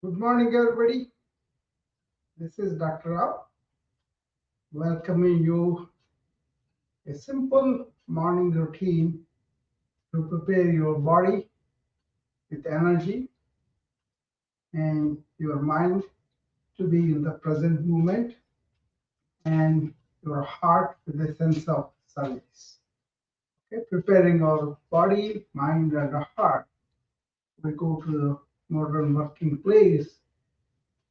Good morning, everybody. This is Dr. Rao welcoming you a simple morning routine to prepare your body with energy and your mind to be in the present moment and your heart with a sense of service. Okay, preparing our body, mind, and our heart. We go to the modern working place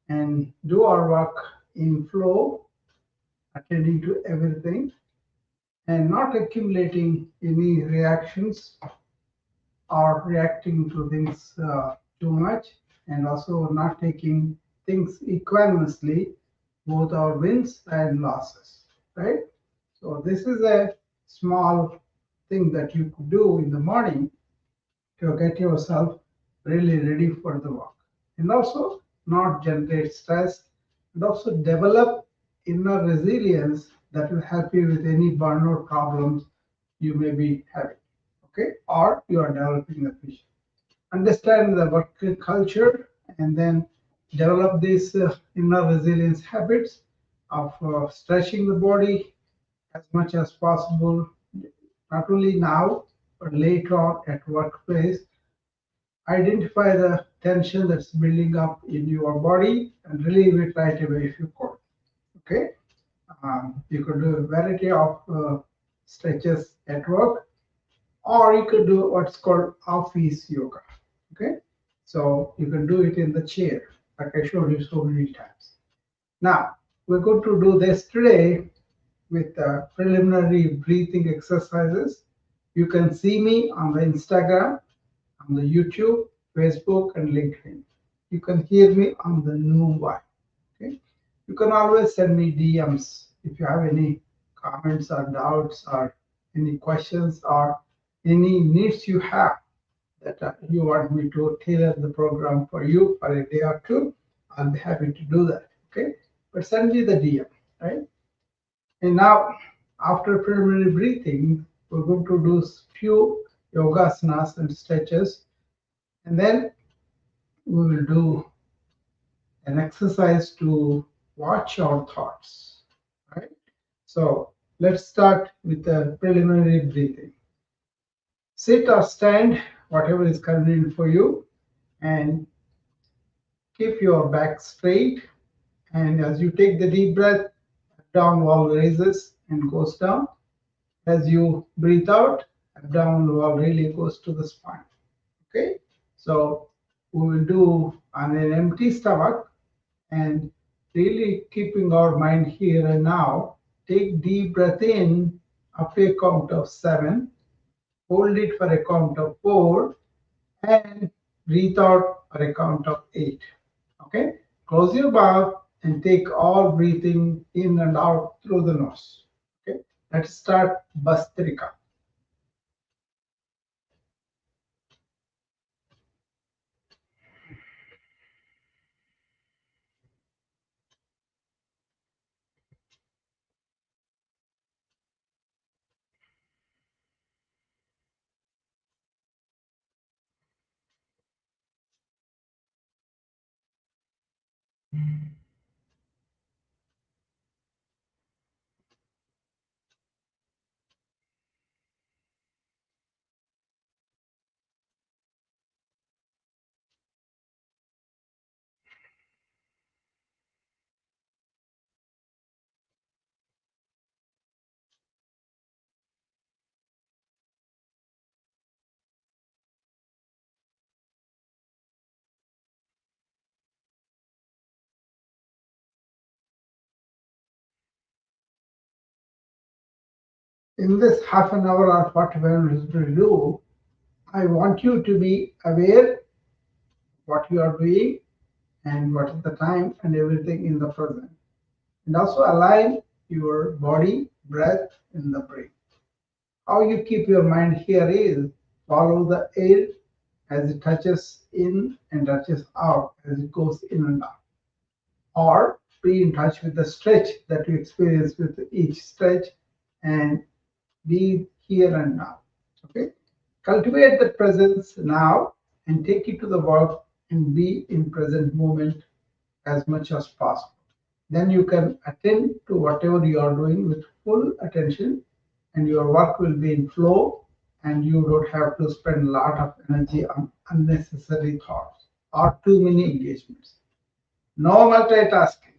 and do our work in flow, attending to everything and not accumulating any reactions or reacting to things too much, and also not taking things equanimously, both our wins and losses, right? So this is a small thing that you could do in the morning to get yourself really ready for the work, and also not generate stress, and also develop inner resilience that will help you with any burnout problems you may be having, okay, or you are developing in the future. Understand the work culture and then develop these inner resilience habits of stretching the body as much as possible, not only now but later on at workplace. Identify the tension that's building up in your body and relieve it right away if you could. Okay, you could do a variety of stretches at work, or you could do what's called office yoga. Okay, so you can do it in the chair, like I showed you so many times. Now we're going to do this today with preliminary breathing exercises. You can see me on the Instagram, on the YouTube, Facebook, and LinkedIn. You can hear me on the Noom Y. Okay, you can always send me DMs if you have any comments or doubts or any questions or any needs you have that you want me to tailor the program for you for a day or two. I'll be happy to do that. Okay, but send me the DM, right? And now, after preliminary breathing, we're going to do few yogasanas and stretches, and then we will do an exercise to watch our thoughts, right? So let's start with the preliminary breathing. Sit or stand, whatever is convenient for you, and keep your back straight. And as you take the deep breath, down wall raises and goes down. As you breathe out, abdominal wall really goes to the spine. Okay, so we will do on an empty stomach and really keeping our mind here and now. Take deep breath in up to a count of 7, hold it for a count of 4, and breathe out for a count of 8. Okay, close your mouth and take all breathing in and out through the nose. Okay, let's start Bastrika. In this half an hour or 45 minutes to do, I want you to be aware what you are doing and what is the time and everything in the present. And also align your body, breath, in the brain. How you keep your mind here is follow the air as it touches in and touches out as it goes in and out. Or be in touch with the stretch that you experience with each stretch and be here and now. Okay? Cultivate the presence now and take it to the work and be in present moment as much as possible. Then you can attend to whatever you are doing with full attention, and your work will be in flow, and you don't have to spend a lot of energy on unnecessary thoughts or too many engagements. No multitasking,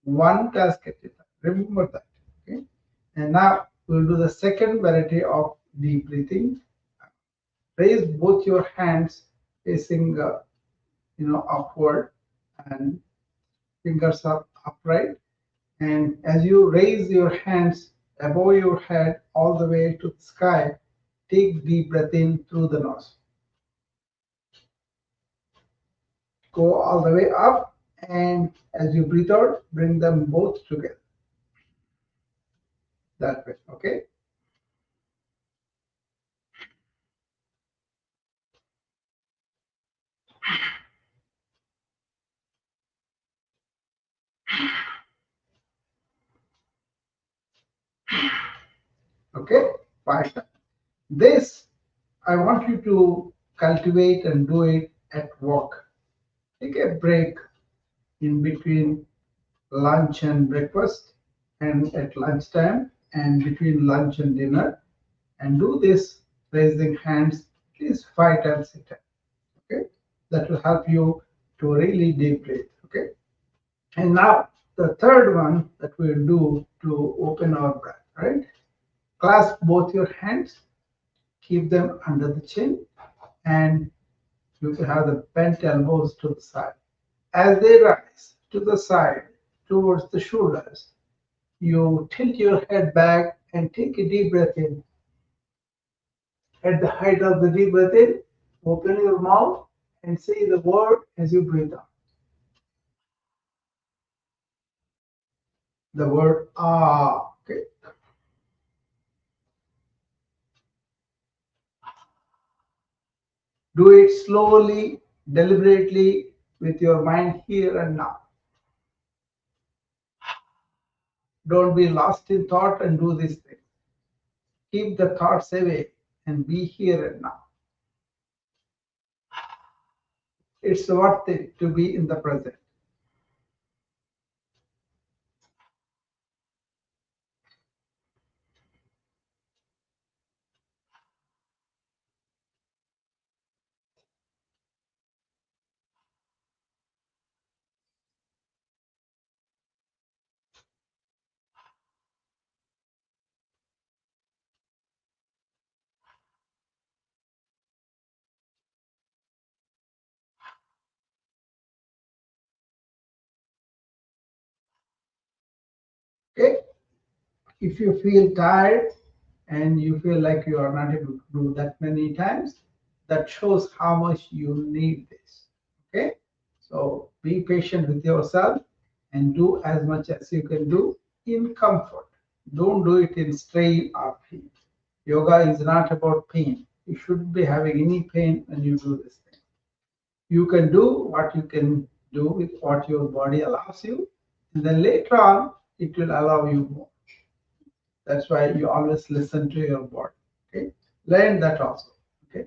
one task at a time. Remember that. Okay. And now we'll do the second variety of deep breathing. Raise both your hands facing upward, and fingers are upright. And as you raise your hands above your head all the way to the sky, take deep breath in through the nose. Go all the way up, and as you breathe out, bring them both together. That way, okay? Okay, fine. This, I want you to cultivate and do it at work. Take a break in between lunch and breakfast, and at lunchtime, and between lunch and dinner, and do this raising hands at least 5 times a day. Okay, that will help you to really deep breathe. Okay, and now the third one that we'll do to open our breath. Right, clasp both your hands, keep them under the chin, and you can have the bent elbows to the side. As they rise to the side towards the shoulders, you tilt your head back and take a deep breath in. At the height of the deep breath in, open your mouth and say the word as you breathe out. The word ah. Okay. Do it slowly, deliberately, with your mind here and now. Don't be lost in thought and do this thing. Keep the thoughts away and be here and now. It's worth it to be in the present. Okay? If you feel tired and you feel like you are not able to do that many times, that shows how much you need this. Okay? So be patient with yourself and do as much as you can do in comfort. Don't do it in strain or pain. Yoga is not about pain. You shouldn't be having any pain when you do this thing. You can do what you can do with what your body allows you, and then later on, it will allow you more. That's why you always listen to your body. Okay, learn that also. Okay.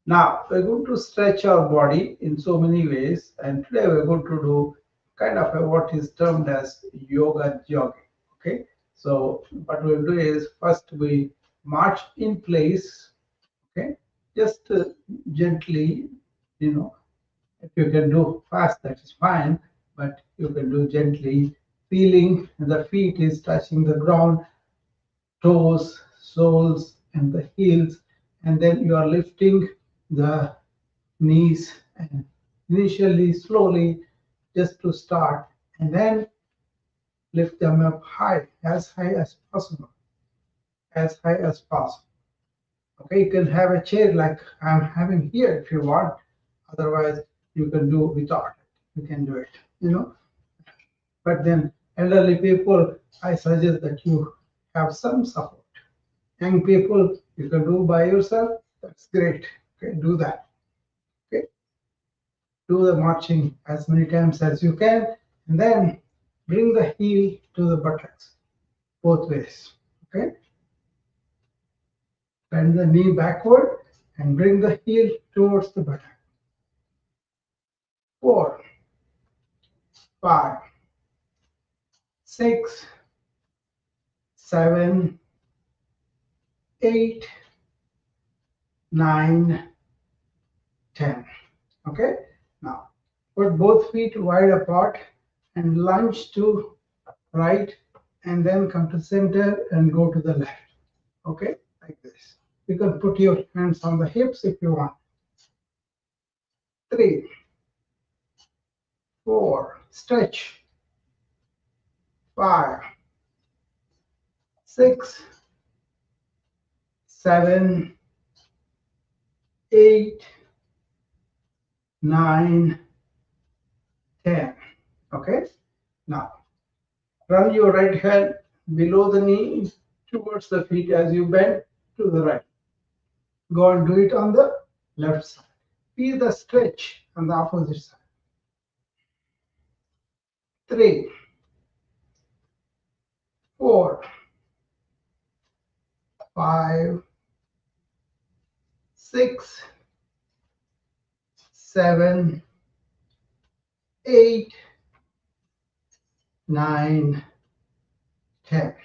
Now we're going to stretch our body in so many ways, and today we're going to do kind of what is termed as yoga jogging. Okay. So what we'll do is first we march in place. Okay, just gently, you know, if you can do fast, that is fine, but you can do gently, feeling the feet is touching the ground, toes, soles, and the heels, and then you are lifting the knees and initially slowly just to start, and then lift them up high as possible, as high as possible. Okay, you can have a chair like I'm having here if you want. Otherwise, you can do without it. You can do it, you know. But then elderly people, I suggest that you have some support. Young people, you can do by yourself. That's great. Okay, do that. Okay, do the marching as many times as you can, and then bring the heel to the buttocks both ways. Okay, bend the knee backward and bring the heel towards the buttock. 4, 5, 6, 7, 8, 9, 10. Okay, now put both feet wide apart and lunge to right and then come to center and go to the left. Okay, like this. You can put your hands on the hips if you want. 3, 4, stretch. 5, 6, 7, 8, 9, 10. Okay, now run your right hand below the knee towards the feet as you bend to the right. Go and do it on the left side. Feel the stretch on the opposite side. 3, 4, 5, 6, 7, 8, 9, 10.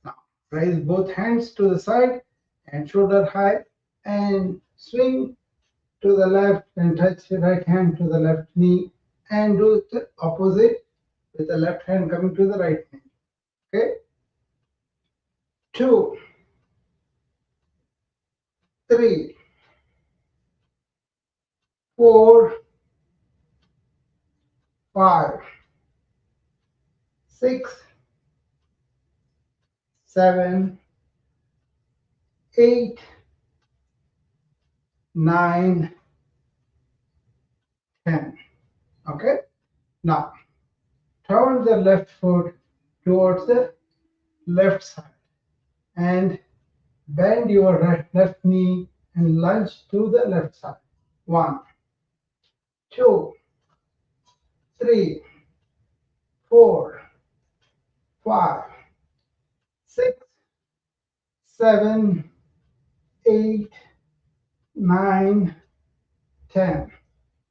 Now raise both hands to the side and shoulder high and swing to the left and touch the right hand to the left knee and do the opposite with the left hand coming to the right knee. Okay? 2, 3, 4, 5, 6, 7, 8, 9, 10. Okay? Now turn the left foot towards the left side and bend your left knee and lunge to the left side. 1, 2, 3, 4, 5, 6, 7, 8, 9, 10.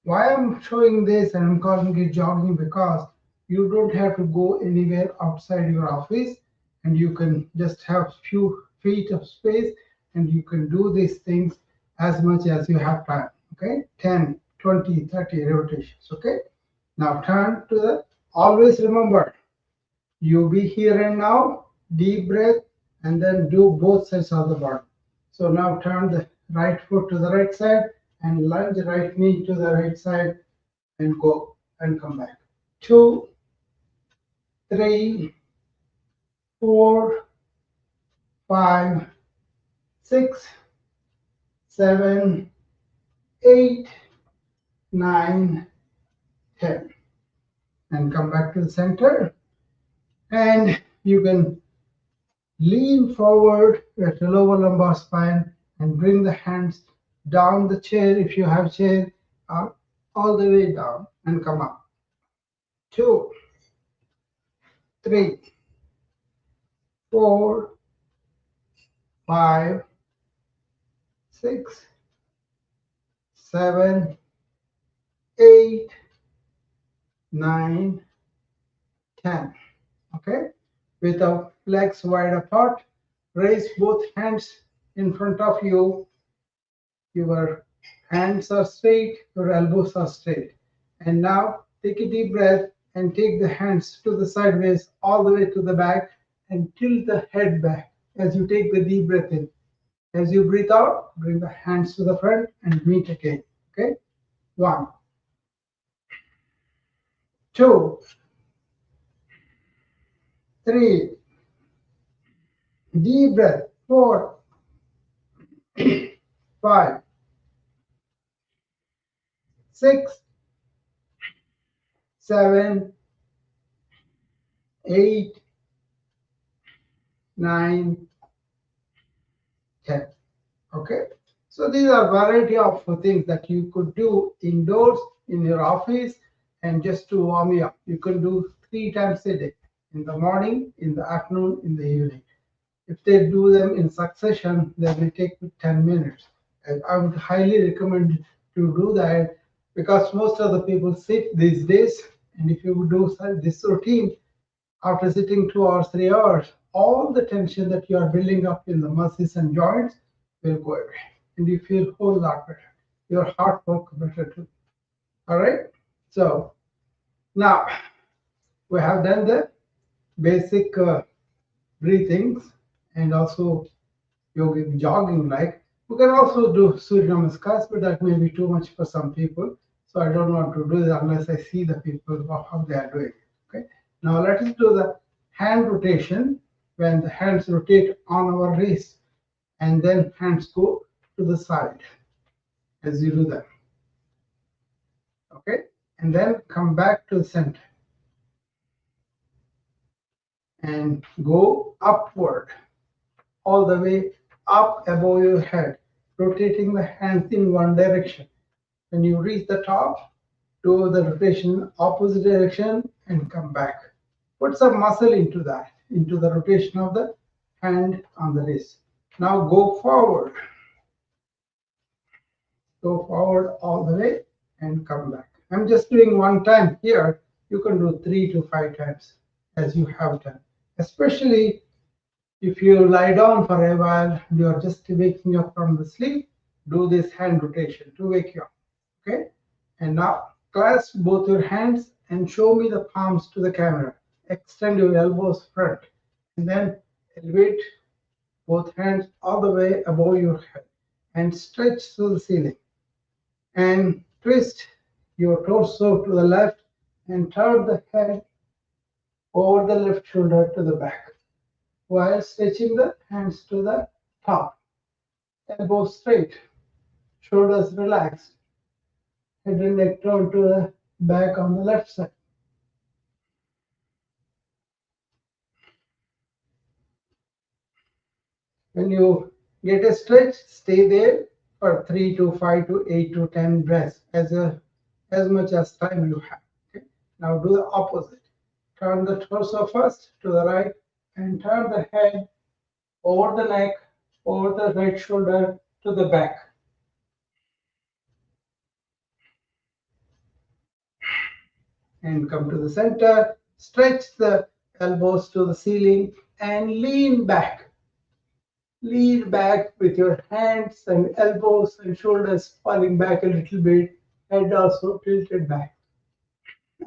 Why I'm showing this and I'm calling it jogging? Because you don't have to go anywhere outside your office and you can just have few feet of space and you can do these things as much as you have time. Okay, 10, 20, 30 rotations. Okay, now turn to the, always remember, you be here and now, deep breath, and then do both sides of the body. So now turn the right foot to the right side and lunge right knee to the right side and go and come back. 2, 3, 4, 5, 6, 7, 8, 9, 10. And come back to the center. And you can lean forward at the lower lumbar spine and bring the hands down the chair if you have chair, all the way down and come up. 2, 3, 4, 5, 6, 7, 8, 9, 10. Okay, with the legs wide apart, raise both hands in front of you. Your hands are straight, your elbows are straight. And now take a deep breath and take the hands to the sideways all the way to the back and tilt the head back as you take the deep breath in. As you breathe out, bring the hands to the front and meet again. Okay? 1, 2, 3, deep breath. 4, 5, 6, 7, 8, 9, 10. Okay, so these are variety of things that you could do indoors in your office and just to warm you up. You can do 3 times a day, in the morning, in the afternoon, in the evening. If they do them in succession, they will take 10 minutes. And I would highly recommend to do that because most of the people sit these days, and if you do this routine after sitting 2 hours, 3 hours, all the tension that you are building up in the muscles and joints will go away, and you feel a whole lot better. Your heart work better too. All right. So now we have done the basic breathings and also yogic jogging like. We can also do Surya Namaskars, but that may be too much for some people. So I don't want to do that unless I see the people how they are doing. Okay. Now let us do the hand rotation when the hands rotate on our wrist and then hands go to the side as you do that. Okay. And then come back to the center and go upward all the way up above your head, rotating the hands in one direction. When you reach the top, do the rotation opposite direction and come back. Put some muscle into that, into the rotation of the hand on the wrist. Now go forward all the way and come back. I'm just doing one time here. You can do 3 to 5 times as you have done. Especially if you lie down for a while, you are just waking up from the sleep, do this hand rotation to wake you up. Okay? And now clasp both your hands and show me the palms to the camera. Extend your elbows front and then elevate both hands all the way above your head and stretch to the ceiling. And twist your torso to the left and turn the head over the left shoulder to the back while stretching the hands to the top. Elbows straight, shoulders relaxed, head and neck turned to the back on the left side. When you get a stretch, stay there for 3 to 5 to 8 to 10 breaths as much as time you have. Okay? Now do the opposite. Turn the torso first to the right and turn the head over the neck, over the right shoulder to the back. And come to the center. Stretch the elbows to the ceiling and lean back. Lean back with your hands and elbows and shoulders falling back a little bit, head also tilted back.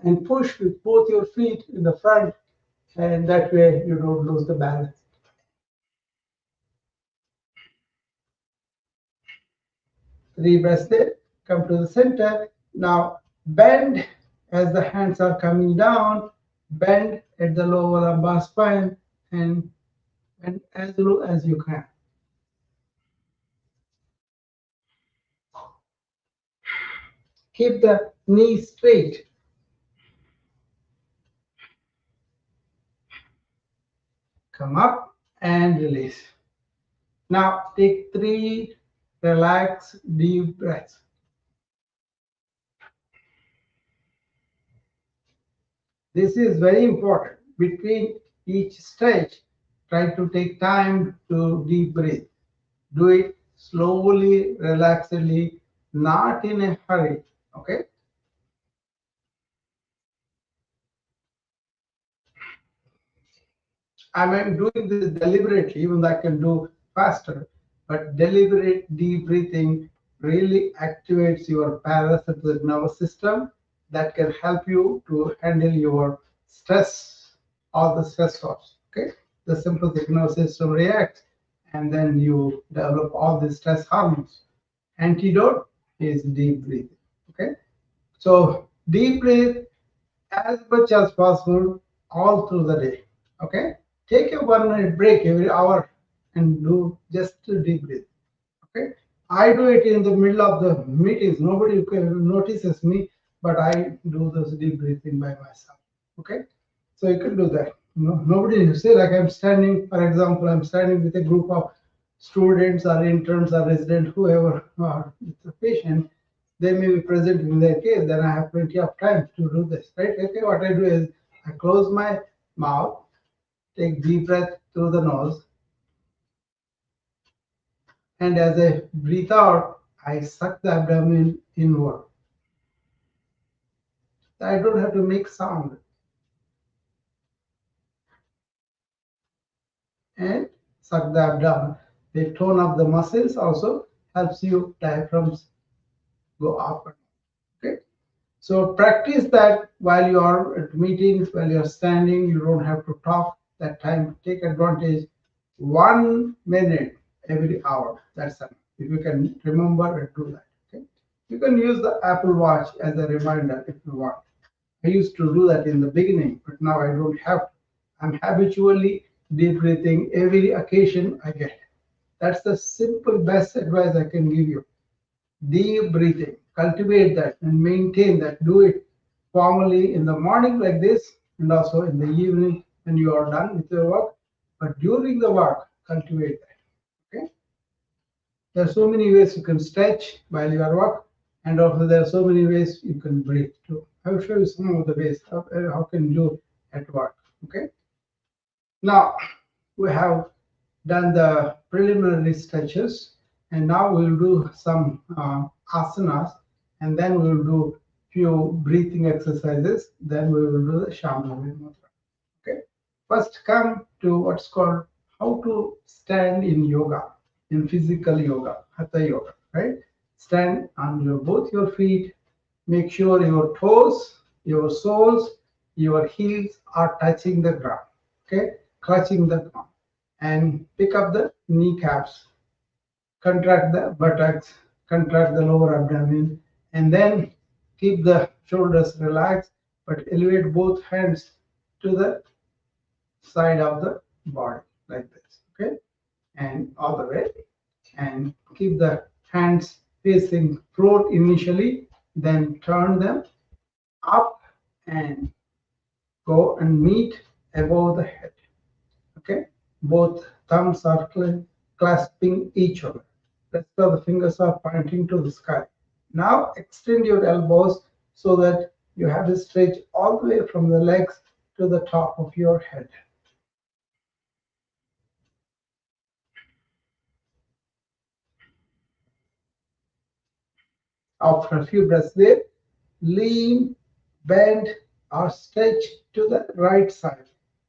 And push with both your feet in the front, and that way you don't lose the balance. 3 breaths there. Come to the center. Now bend as the hands are coming down. Bend at the lower lumbar spine and bend as low as you can. Keep the knees straight. Come up and release. Now take 3 relaxed deep breaths. This is very important. Between each stretch, try to take time to deep breathe. Do it slowly, relaxedly, not in a hurry. Okay? I'm doing this deliberately, even though I can do faster, but deliberate deep breathing really activates your parasympathetic nervous system that can help you to handle your stress, all the stressors. Okay, the sympathetic nervous system reacts, and then you develop all the stress hormones. Antidote is deep breathing. Okay, so deep breathe as much as possible all through the day. Okay, take a 1 minute break every hour and do just to deep breathe. Okay, I do it in the middle of the meetings. Nobody notices me, but I do this deep breathing by myself. Okay, so you can do that. No, nobody say like I'm standing. For example, I'm standing with a group of students or interns or residents, whoever are the patient. They may be present in their case. Then I have plenty of time to do this. Right? Okay. What I do is I close my mouth, take deep breath through the nose, and as I breathe out, I suck the abdomen inward. I don't have to make sound. And suck the abdomen. The tone of the muscles also helps you diaphragms go up. Okay. So practice that while you are at meetings, while you are standing, you don't have to talk that time. Take advantage. 1 minute every hour. That's enough. If you can remember and do that. Okay. You can use the Apple Watch as a reminder if you want. I used to do that in the beginning, but now I don't have to. I'm habitually deep breathing every occasion I get. That's the simple best advice I can give you. Deep breathing. Cultivate that and maintain that. Do it formally in the morning like this and also in the evening when you are done with your work. But during the work, cultivate that. Okay. There are so many ways you can stretch while you are work, and also there are so many ways you can breathe too. I will show you some of the ways how can you do at work. Okay. Now we have done the preliminary stretches, and now we'll do some asanas, and then we'll do few breathing exercises. Then we will do the Shambhavi Mudra. Okay. First, come to what's called how to stand in yoga, in physical yoga, hatha yoga. Right. Stand on your both your feet. Make sure your toes, your soles, your heels are touching the ground. Okay, clutching the ground, and pick up the kneecaps, contract the buttocks, contract the lower abdomen, and then keep the shoulders relaxed, but elevate both hands to the side of the body like this. Okay, and all the way, and keep the hands facing floor initially, then turn them up and go and meet above the head. Okay, both thumbs are clasping each other. Rest of the fingers are pointing to the sky. Now extend your elbows so that you have a stretch all the way from the legs to the top of your head. After a few breaths there, lean, bend, or stretch to the right side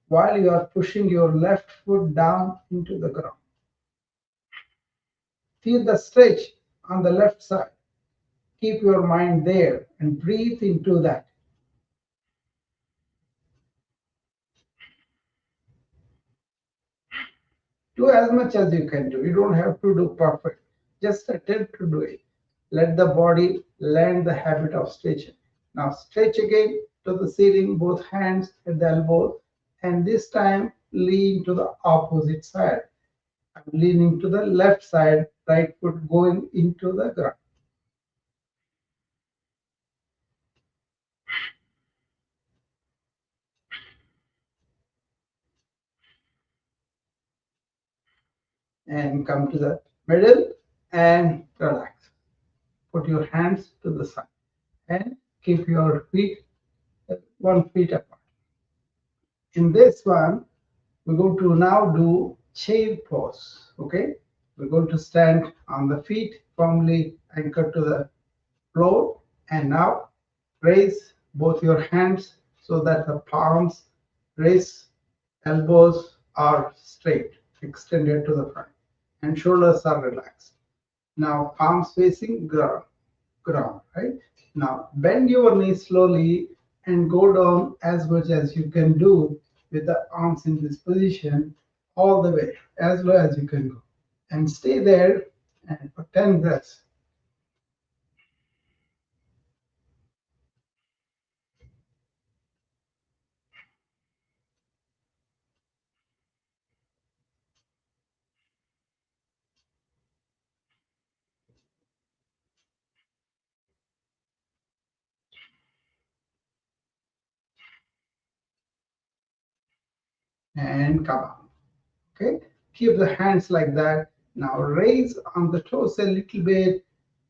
while you are pushing your left foot down into the ground. Feel the stretch on the left side. Keep your mind there and breathe into that. Do as much as you can do. You don't have to do perfect. Just attempt to do it. Let the body learn the habit of stretching. Now stretch again to the ceiling, both hands at the elbows, and this time lean to the opposite side. I'm leaning to the left side, right foot going into the ground. And come to the middle and relax. Put your hands to the side and keep your feet 1 feet apart. In this one, we're going to now do chair pose. Okay, we're going to stand on the feet firmly anchored to the floor, and now raise both your hands so that the palms, wrists, elbows are straight, extended to the front, and shoulders are relaxed. Now palms facing ground, right? Now bend your knees slowly and go down as much as you can do with the arms in this position all the way, as low as you can go. And stay there and for 10 breaths. And come on. Okay, keep the hands like that. Now raise on the toes a little bit,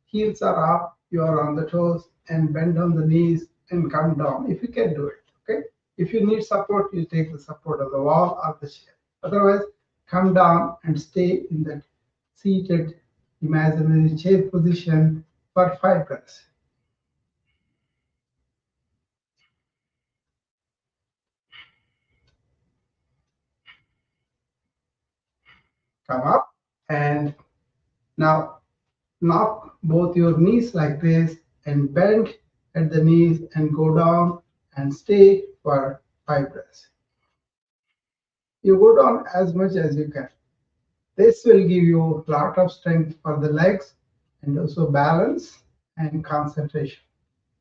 heels are up, you are on the toes, and bend on the knees and come down if you can do it. Okay, if you need support, you take the support of the wall or the chair. Otherwise, come down and stay in that seated imaginary chair position for 5 breaths. Come up and now knock both your knees like this and bend at the knees and go down and stay for 5 breaths. You go down as much as you can. This will give you a lot of strength for the legs and also balance and concentration,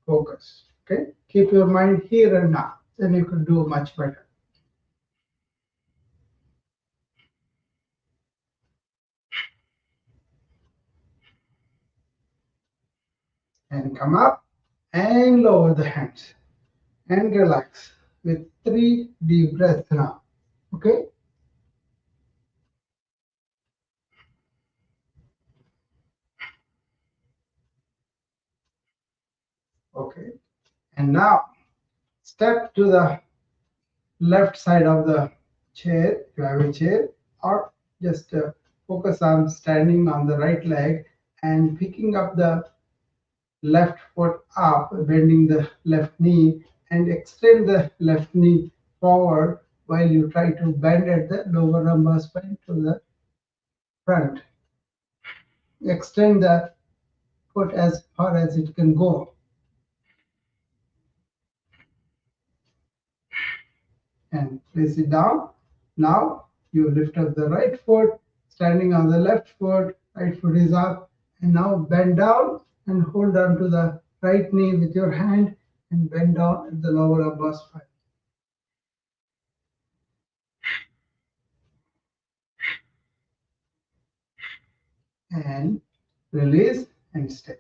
focus. Okay, keep your mind here and now, then you can do much better. And come up and lower the hands and relax with 3 deep breaths now. Okay, okay, and now step to the left side of the chair if you have a chair, or just focus on standing on the right leg and picking up the left foot up, bending the left knee, and extend the left knee forward while you try to bend at the lower lumbar spine to the front. Extend the foot as far as it can go and place it down. Now you lift up the right foot, standing on the left foot, right foot is up, and now bend down and hold on to the right knee with your hand and bend down at the lower lumbar spine. And release and stay.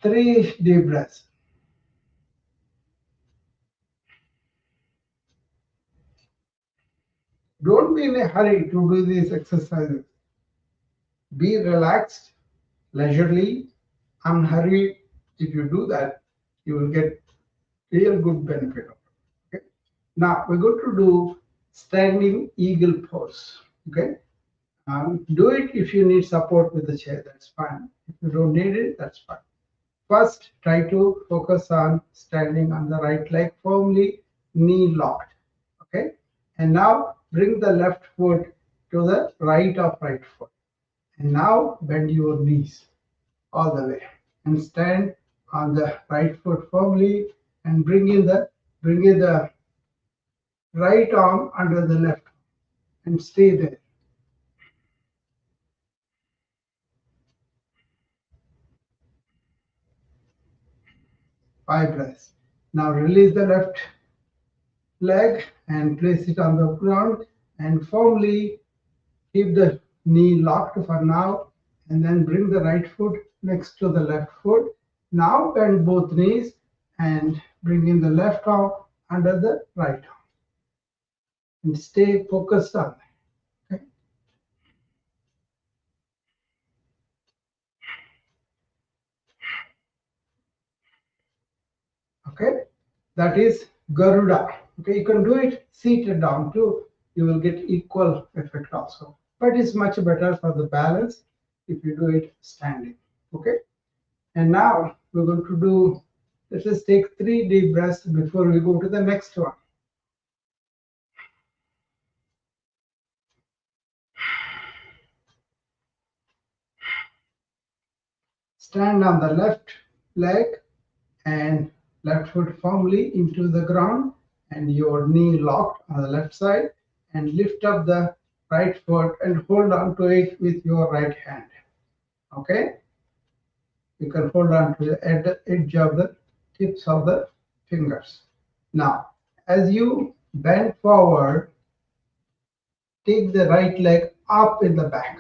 3 deep breaths. Don't be in a hurry to do these exercises. Be relaxed, leisurely, unhurried. If you do that, you will get real good benefit of it. Okay? Now we're going to do standing eagle pose. Okay. Do it if you need support with the chair. That's fine. If you don't need it, that's fine. First, try to focus on standing on the right leg firmly, knee locked. Okay. And now bring the left foot to the right of right foot. And now bend your knees all the way and stand on the right foot firmly and bring in the right arm under the left and stay there. 5 breaths. Now release the left leg and place it on the ground and firmly keep the knee locked for now and then bring the right foot next to the left foot. Now bend both knees and bring in the left arm under the right arm and stay focused on it. Okay? Okay, that is Garuda. Okay, you can do it seated down too. You will get equal effect also, but it's much better for the balance if you do it standing. Okay, and now we're going to do. Let us take 3 deep breaths before we go to the next one. Stand on the left leg and left foot firmly into the ground and your knee locked on the left side and lift up the right foot and hold on to it with your right hand. Okay, you can hold on to the edge of the tips of the fingers. Now as you bend forward, take the right leg up in the back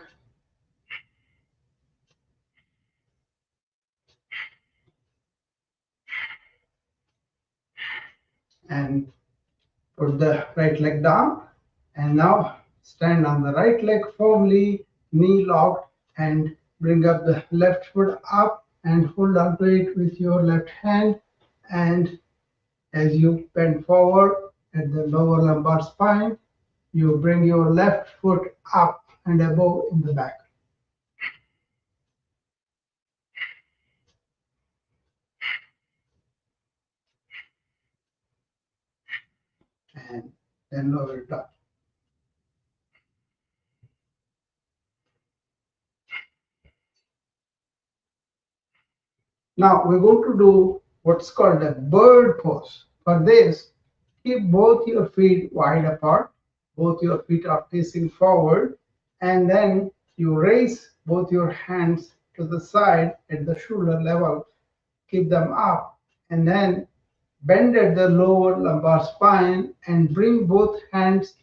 and put the right leg down and now stand on the right leg firmly, knee locked, and bring up the left foot up and hold on to it with your left hand. And as you bend forward at the lower lumbar spine, you bring your left foot up and above in the back. And then lower it down. Now we're going to do what's called a bird pose. For this, keep both your feet wide apart. Both your feet are facing forward, and then you raise both your hands to the side at the shoulder level. Keep them up, and then bend at the lower lumbar spine and bring both hands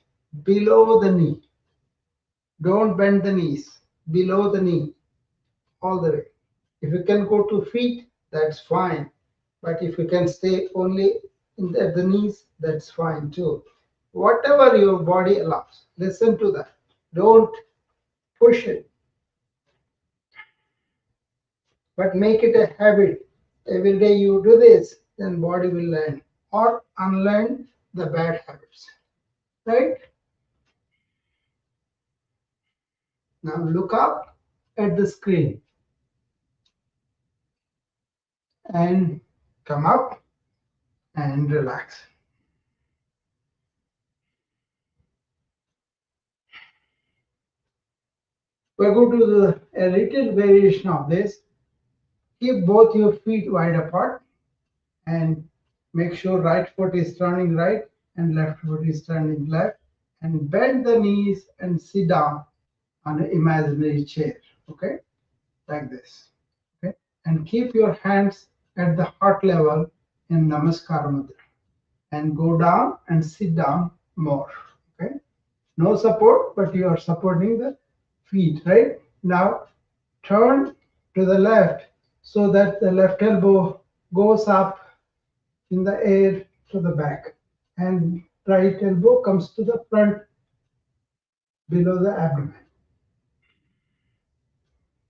below the knee. Don't bend the knees, below the knee, all the way. If you can go to feet, that's fine. But if you can stay only at the knees, that's fine too. Whatever your body allows, listen to that. Don't push it, but make it a habit. Every day you do this, then body will learn or unlearn the bad habits. Right? Now look up at the screen and come up and relax. We're going to do a little variation of this. Keep both your feet wide apart and make sure right foot is turning right and left foot is turning left, and bend the knees and sit down on an imaginary chair. Okay, like this. Okay, and keep your hands at the heart level in Namaskar Mudra, and go down and sit down more. Okay, no support, but you are supporting the feet, right? Now turn to the left so that the left elbow goes up in the air to the back, and right elbow comes to the front below the abdomen.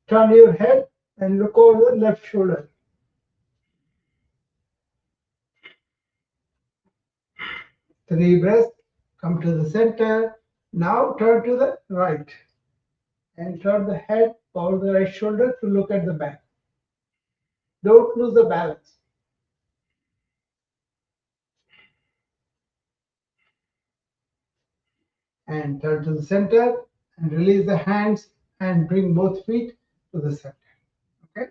Turn your head and look over the left shoulder. Three breaths, come to the center. Now turn to the right and turn the head over the right shoulder to look at the back. Don't lose the balance. And turn to the center and release the hands and bring both feet to the center. Okay?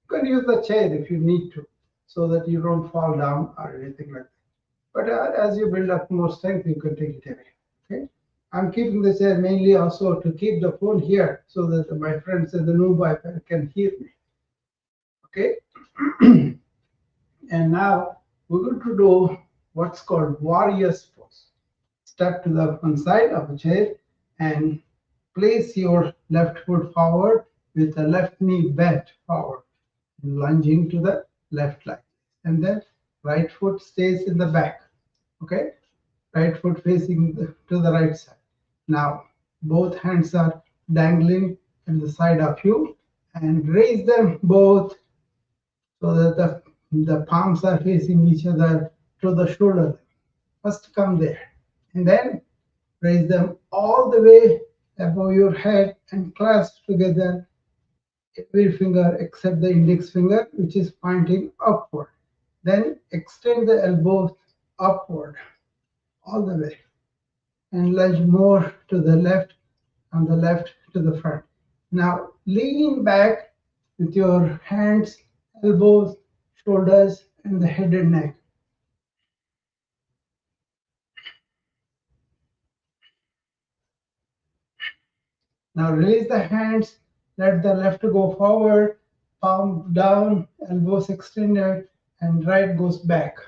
You can use the chair if you need to so that you don't fall down or anything like that. But as you build up more strength, you can take it away. Okay? I'm keeping the chair mainly also to keep the phone here so that my friends in the new Wi-Fi can hear me. Okay? And now we're going to do what's called warrior's pose. Step to the one side of the chair and place your left foot forward with the left knee bent forward, lunging to the left leg. And then right foot stays in the back. Okay? Right foot facing to the right side. Now, both hands are dangling at the side of you, and raise them both so that the palms are facing each other to the shoulder. First come there, and then raise them all the way above your head and clasp together every finger except the index finger, which is pointing upward. Then extend the elbows upward all the way and lunge more to the left and the left to the front. Now lean back with your hands, elbows, shoulders, and the head and neck. Now release the hands, let the left go forward, palm down, elbows extended, and right goes back.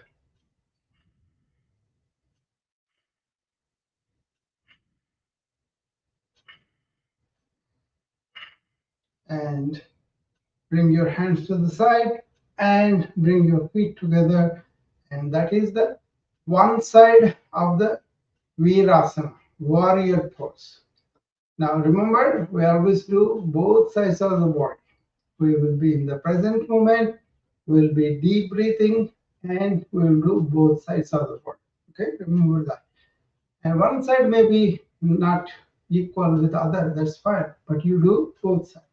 And bring your hands to the side and bring your feet together. And that is the one side of the Virasana, warrior pose. Now remember, we always do both sides of the body. We will be in the present moment, we'll be deep breathing, and we will do both sides of the body. Okay, remember that. And one side may be not equal with the other, that's fine, but you do both sides.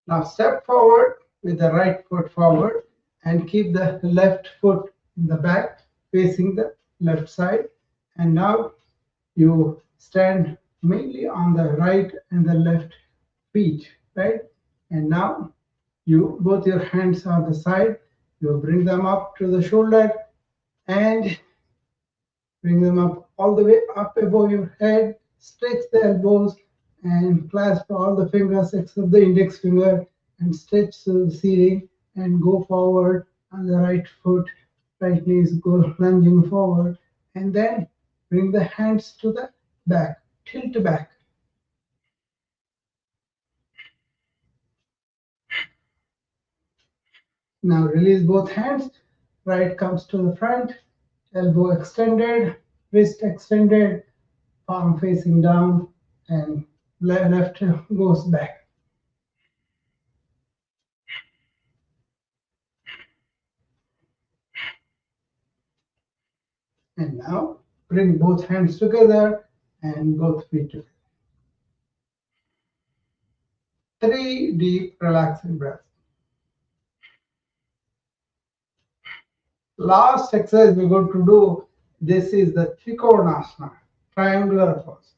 Now step forward with the right foot forward and keep the left foot in the back facing the left side. And now you stand mainly on the right and the left feet, right? And now You both your hands on the side, you bring them up to the shoulder and bring them up all the way up above your head, stretch the elbows and clasp all the fingers except the index finger and stretch to the ceiling and go forward on the right foot. Right knee is go lunging forward and then bring the hands to the back, tilt back. Now release both hands. Right comes to the front, elbow extended, wrist extended, palm facing down, and left goes back. And now bring both hands together and both feet together. 3 deep relaxing breaths. Last exercise we're going to do, this is the Trikonasana, triangular pose.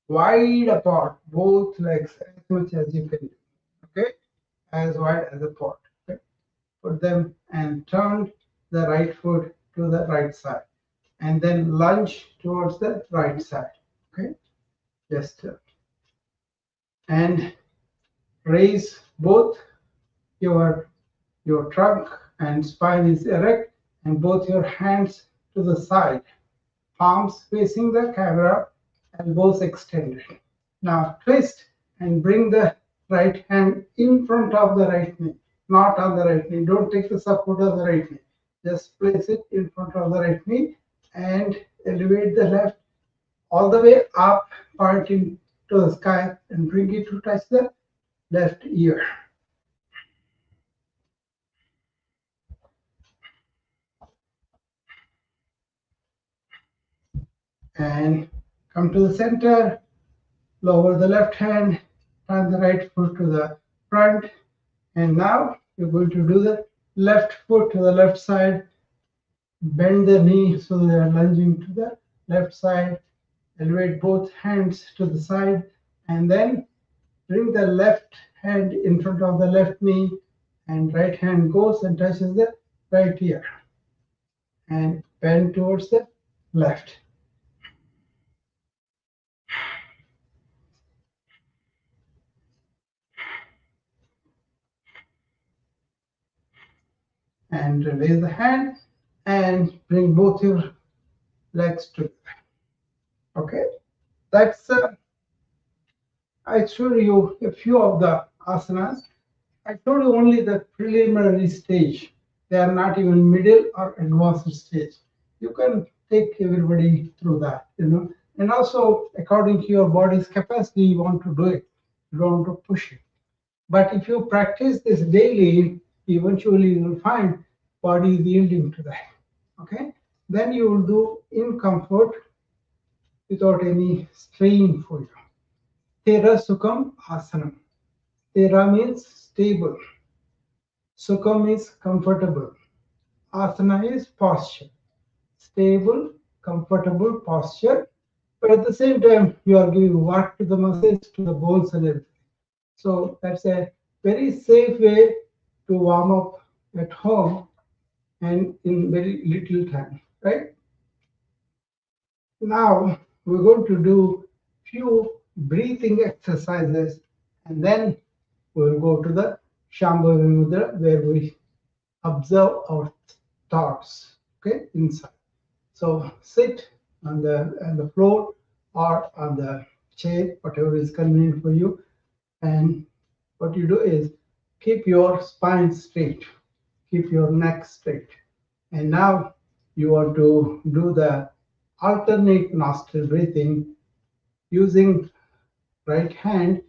Wide apart, both legs as much as you can do. Okay, as wide as a pot. Okay? Put them and turn the right foot to the right side, and then lunge towards the right side. Okay, just and raise both your trunk and spine is erect, and both your hands to the side, palms facing the camera, elbows extended. Now twist and bring the right hand in front of the right knee, not on the right knee. Don't take the support of the right knee. Just place it in front of the right knee and elevate the left all the way up, pointing to the sky, and bring it to touch the left ear. And come to the center, lower the left hand, turn the right foot to the front, and now you're going to do the left foot to the left side, bend the knee so they are lunging to the left side, elevate both hands to the side, and then bring the left hand in front of the left knee, and right hand goes and touches the right ear, and bend towards the left. And release the hand and bring both your legs together. Okay, that's I showed you a few of the asanas. I told you only the preliminary stage. They are not even middle or advanced stage. You can take everybody through that, And also, according to your body's capacity, you want to do it. You don't want to push it. But if you practice this daily, eventually you will find body is yielding to that. Okay? Then you will do in comfort without any strain for you. Thera Sukham Asanam. Thera means stable. Sukham is comfortable. Asana is posture. Stable, comfortable posture. But at the same time, you are giving work to the muscles, to the bones and everything. So that's a very safe way to warm up at home and in very little time, right? Now we're going to do few breathing exercises, and then we'll go to the Shambhavi Mudra where we observe our thoughts, okay, inside. So sit on the floor or on the chair, whatever is convenient for you. And what you do is keep your spine straight, keep your neck straight. And now you want to do the alternate nostril breathing using right hand.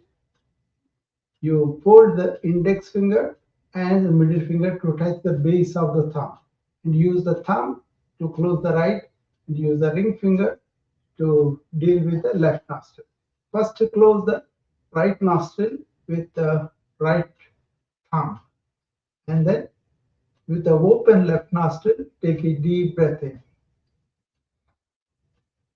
You fold the index finger and the middle finger to touch the base of the thumb, and use the thumb to close the right, and use the ring finger to deal with the left nostril. First, to close the right nostril with the right thumb, and then with the open left nostril, take a deep breath in.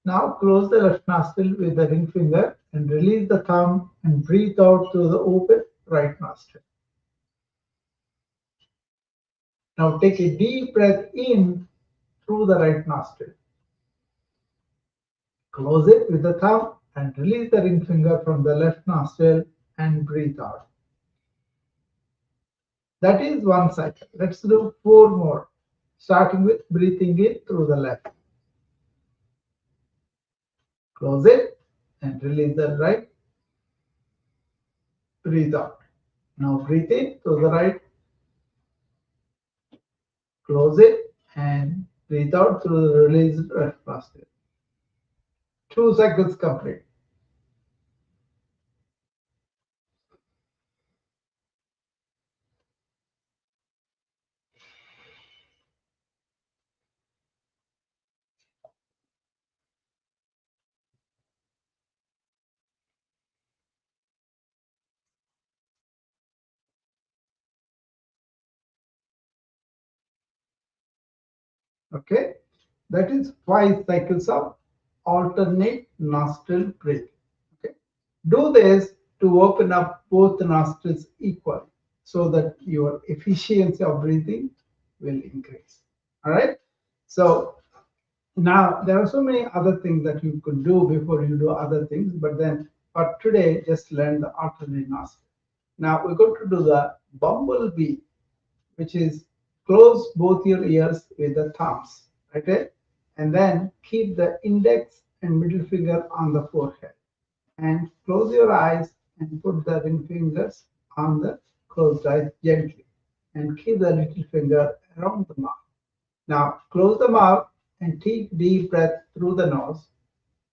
Now close the left nostril with the ring finger and release the thumb and breathe out through the open right nostril. Now take a deep breath in through the right nostril. Close it with the thumb and release the ring finger from the left nostril and breathe out. That is one cycle. Let's do 4 more, starting with breathing in through the left. Close it and release the right. Breathe out. Now breathe in through the right. Close it and breathe out through the released left nostril. 2 cycles complete. Okay, that is 5 cycles of alternate nostril breathing. Okay, do this to open up both nostrils equally so that your efficiency of breathing will increase. All right, so now there are so many other things that you could do before you do other things, but then for today, just learn the alternate nostril. Now we're going to do the bumblebee, which is close both your ears with the thumbs, okay? And then keep the index and middle finger on the forehead. And close your eyes and put the ring fingers on the closed eyes gently. And keep the little finger around the mouth. Now close the mouth and take deep breath through the nose.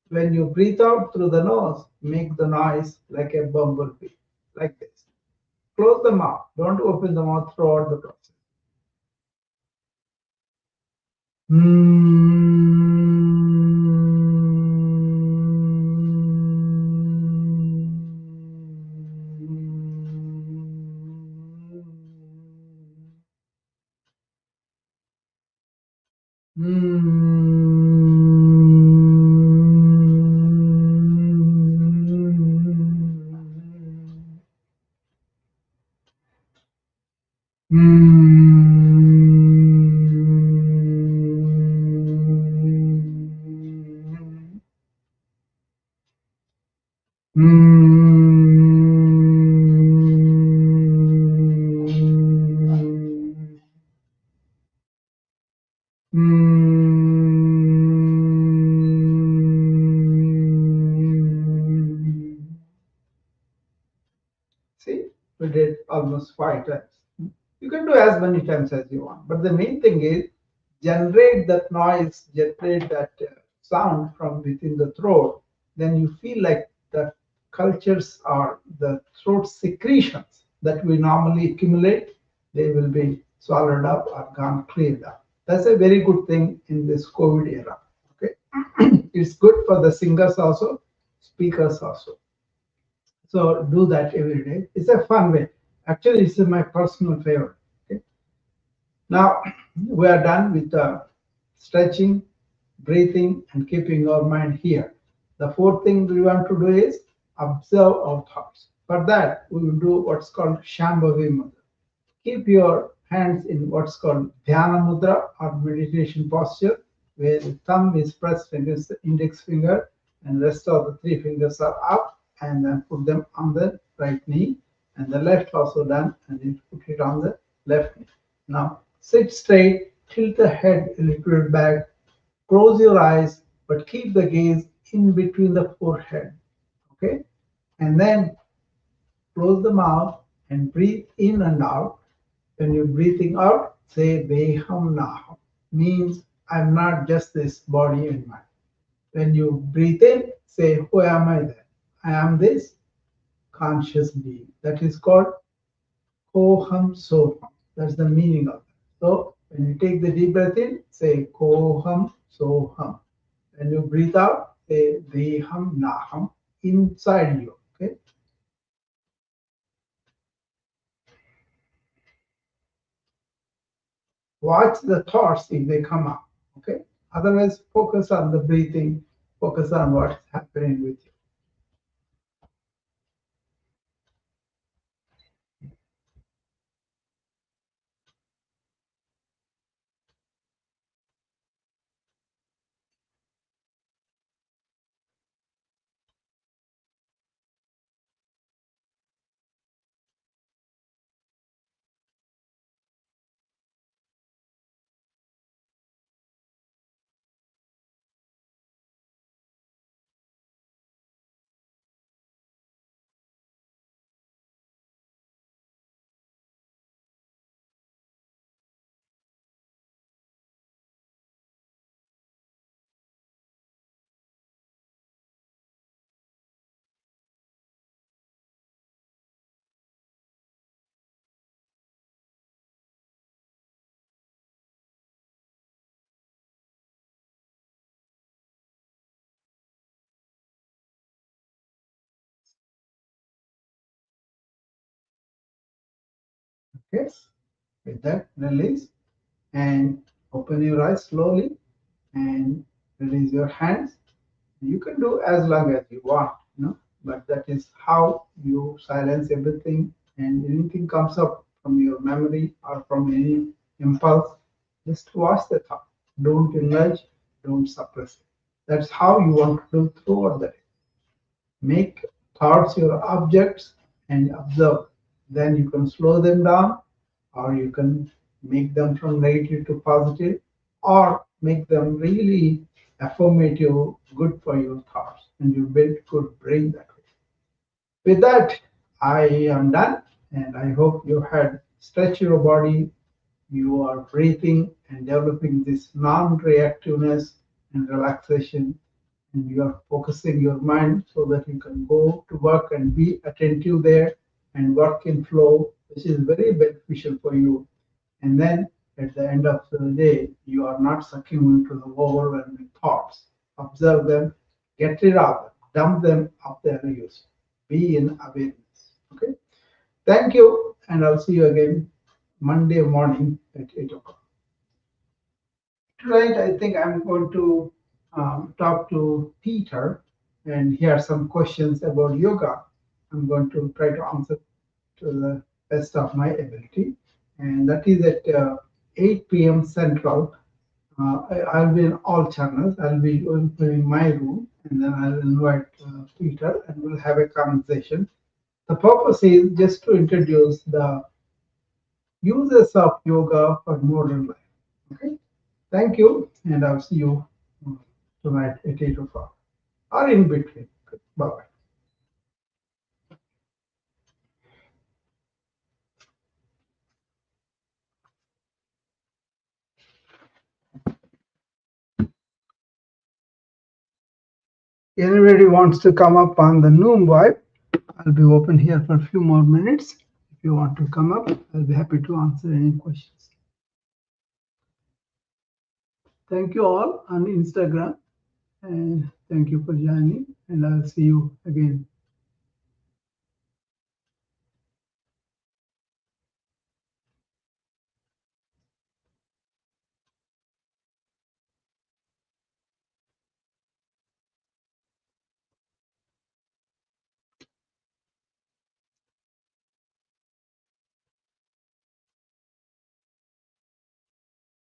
When you breathe out through the nose, make the noise like a bumblebee, like this. Close the mouth. Don't open the mouth throughout the process. See, we did almost 5 times. You can do as many times as you want, but the main thing is generate that noise, generate that sound from within the throat. Then you feel like the cultures or the throat secretions that we normally accumulate, they will be swallowed up or gone cleared up. That's a very good thing in this COVID era. Okay, it's good for the singers also, speakers also. So do that every day. It's a fun way. Actually, this is my personal favorite. Okay? Now we are done with stretching, breathing, and keeping our mind here. The fourth thing we want to do is observe our thoughts. For that, we will do what's called Shambhavi Mudra. Keep your hands in what's called Dhyana Mudra or meditation posture, where the thumb is pressed against the index finger and rest of the 3 fingers are up, and then put them on the right knee, and the left also done, and then put it on the left knee. Now sit straight, tilt the head a little bit back, close your eyes, but keep the gaze in between the forehead. Okay, and then close the mouth and breathe in and out. When you're breathing out, say Deham Naham, means I'm not just this body and mind. When you breathe in, say who am I then? I am this conscious being. That is called Koham Soham. That's the meaning of it. So when you take the deep breath in, say Koham Soham. When you breathe out, say Deham Naham inside you. Okay. Watch the thoughts if they come up. Okay. Otherwise, focus on the breathing, focus on what's happening with you. Okay, with that, release and open your eyes slowly and release your hands. You can do as long as you want, but that is how you silence everything, and anything comes up from your memory or from any impulse, just watch the thought. Don't indulge, don't suppress it. That's how you want to do throughout the day. Make thoughts your objects and observe. Then you can slow them down, or you can make them from negative to positive, or make them really affirmative, good for your thoughts, and you build good brain that way. With that, I am done, and I hope you had stretch your body, you are breathing and developing this non-reactiveness and relaxation, and you are focusing your mind so that you can go to work and be attentive there and work in flow, which is very beneficial for you. And then at the end of the day, you are not sucking into the overwhelming thoughts. Observe them, get rid of them, dump them up there use. Be in awareness. Okay. Thank you, and I'll see you again Monday morning at 8 o'clock. Tonight, I think I'm going to talk to Peter, and he has some questions about yoga. I'm going to try to answer to the best of my ability, and that is at 8 p.m. Central. I'll be in all channels. I'll be in my room, and then I'll invite Peter, and we'll have a conversation. The purpose is just to introduce the uses of yoga for modern life. Okay. Thank you, and I'll see you tonight at 8 o'clock or in between. Bye bye. Anybody wants to come up on the Noom vibe? I'll be open here for a few more minutes. If you want to come up, I'll be happy to answer any questions. Thank you all on Instagram, and thank you for joining, and I'll see you again